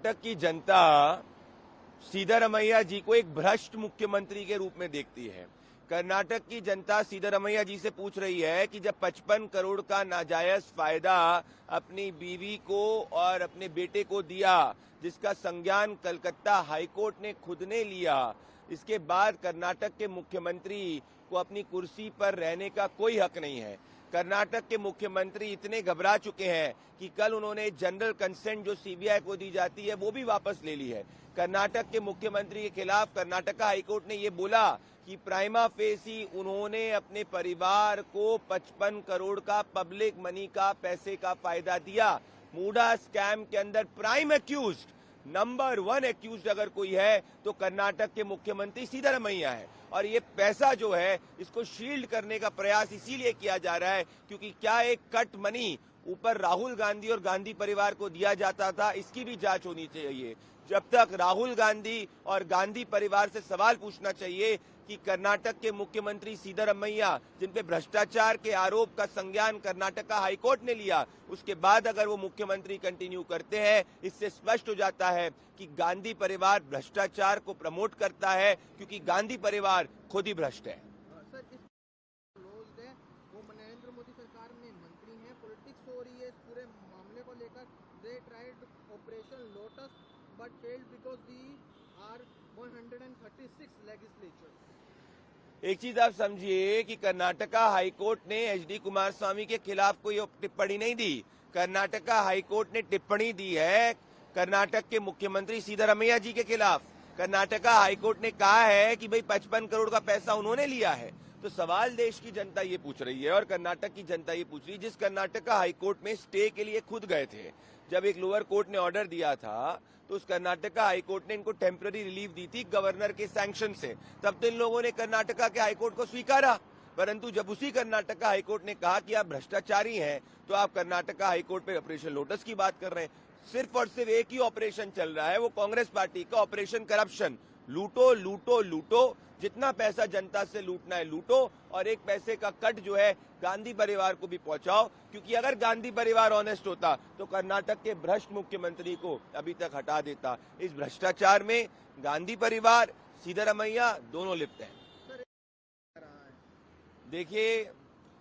कर्नाटक की जनता सिद्धरमैया जी को एक भ्रष्ट मुख्यमंत्री के रूप में देखती है। कर्नाटक की जनता सिद्धरमैया जी से पूछ रही है कि जब 55 करोड़ का नाजायज फायदा अपनी बीवी को और अपने बेटे को दिया, जिसका संज्ञान कलकत्ता हाईकोर्ट ने खुद ने लिया, इसके बाद कर्नाटक के मुख्यमंत्री को अपनी कुर्सी पर रहने का कोई हक नहीं है। कर्नाटक के मुख्यमंत्री इतने घबरा चुके हैं कि कल उन्होंने जनरल कंसेंट जो सीबीआई को दी जाती है वो भी वापस ले ली है। कर्नाटक के मुख्यमंत्री के खिलाफ कर्नाटका हाईकोर्ट ने ये बोला कि प्राइमा फेसी उन्होंने अपने परिवार को 55 करोड़ का पब्लिक मनी का पैसे का फायदा दिया। मूडा स्कैम के अंदर प्राइम एक्यूज्ड, नंबर 1 एक्यूज्ड अगर कोई है तो कर्नाटक के मुख्यमंत्री सिद्धरमैया है। और ये पैसा जो है इसको शील्ड करने का प्रयास इसीलिए किया जा रहा है क्योंकि क्या एक कट मनी ऊपर राहुल गांधी और गांधी परिवार को दिया जाता था, इसकी भी जांच होनी चाहिए। जब तक राहुल गांधी और गांधी परिवार से सवाल पूछना चाहिए कि कर्नाटक के मुख्यमंत्री सिद्धरमैया जिन पे भ्रष्टाचार के आरोप का संज्ञान कर्नाटका हाईकोर्ट ने लिया, उसके बाद अगर वो मुख्यमंत्री कंटिन्यू करते हैं, इससे स्पष्ट हो जाता है कि गांधी परिवार भ्रष्टाचार को प्रमोट करता है क्योंकि गांधी परिवार खुद ही भ्रष्ट है। वो नरेंद्र मोदी सरकार में मंत्री हैं, पॉलिटिक्स हो रही है इस पूरे मामले को लेकर। They tried operation lotus but failed because we are 136 legislature. एक चीज आप समझिए कि कर्नाटका हाईकोर्ट ने एचडी कुमारस्वामी के खिलाफ कोई टिप्पणी नहीं दी। कर्नाटका हाईकोर्ट ने टिप्पणी दी है कर्नाटक के मुख्यमंत्री सिद्धरमैया जी के खिलाफ। कर्नाटका हाईकोर्ट ने कहा है कि भाई 55 करोड़ का पैसा उन्होंने लिया है। तो सवाल देश की जनता ये पूछ रही है और कर्नाटक की जनता ये पूछ रही है, जिस कर्नाटका हाईकोर्ट में स्टे के लिए खुद गए थे, जब एक लोअर कोर्ट ने ऑर्डर दिया था तो उस कर्नाटका हाईकोर्ट ने इनको टेम्पररी रिलीफ दी थी गवर्नर के सैंक्शन से। तब तो इन लोगों ने कर्नाटका के हाईकोर्ट को स्वीकारा, परंतु जब उसी कर्नाटका हाईकोर्ट ने कहा कि आप भ्रष्टाचारी हैं तो आप कर्नाटका हाईकोर्ट पे ऑपरेशन लोटस की बात कर रहे हैं। सिर्फ और सिर्फ एक ही ऑपरेशन चल रहा है, वो कांग्रेस पार्टी का ऑपरेशन करप्शन। लूटो लूटो लूटो, जितना पैसा जनता से लूटना है लूटो, और एक पैसे का कट जो है गांधी परिवार को भी पहुंचाओ। क्योंकि अगर गांधी परिवार ऑनेस्ट होता तो कर्नाटक के भ्रष्ट मुख्यमंत्री को अभी तक हटा देता। इस भ्रष्टाचार में गांधी परिवार, सिद्धरमैया दोनों लिप्त हैं। देखिए,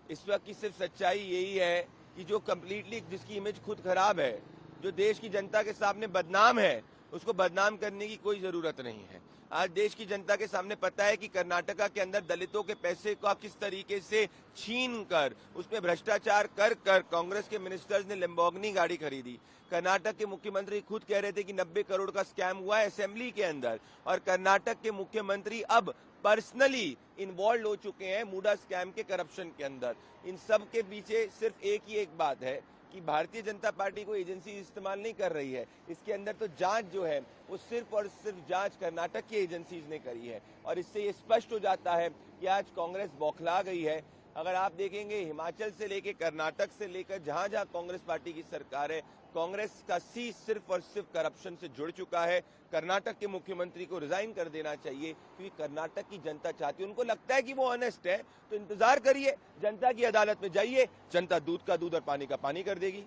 इस वक्त की सिर्फ सच्चाई यही है कि जो कंप्लीटली जिसकी इमेज खुद खराब है, जो देश की जनता के सामने बदनाम है, उसको बदनाम करने की कोई जरूरत नहीं है। आज देश की जनता के सामने पता है कि कर्नाटका के अंदर दलितों के पैसे को किस तरीके से छीन कर उसमें भ्रष्टाचार कर कांग्रेस के मिनिस्टर्स ने लैम्बोर्गिनी गाड़ी खरीदी। कर्नाटक के मुख्यमंत्री खुद कह रहे थे कि 90 करोड़ का स्कैम हुआ है असेंबली के अंदर, और कर्नाटक के मुख्यमंत्री अब पर्सनली इन्वॉल्व हो चुके हैं मूडा स्कैम के करप्शन के अंदर। इन सब के पीछे सिर्फ एक ही एक बात है कि भारतीय जनता पार्टी को एजेंसी इस्तेमाल नहीं कर रही है। इसके अंदर तो जांच जो है वो सिर्फ और सिर्फ जांच कर्नाटक की एजेंसीज ने करी है, और इससे ये स्पष्ट हो जाता है कि आज कांग्रेस बौखला गई है। अगर आप देखेंगे हिमाचल से लेकर कर्नाटक से लेकर जहां जहां कांग्रेस पार्टी की सरकार है, कांग्रेस का सी सिर्फ और सिर्फ करप्शन से जुड़ चुका है। कर्नाटक के मुख्यमंत्री को रिजाइन कर देना चाहिए क्योंकि कर्नाटक की जनता चाहती है, उनको लगता है कि वो ऑनेस्ट है। तो इंतजार करिए, जनता की अदालत में जाइए, जनता दूध का दूध और पानी का पानी कर देगी।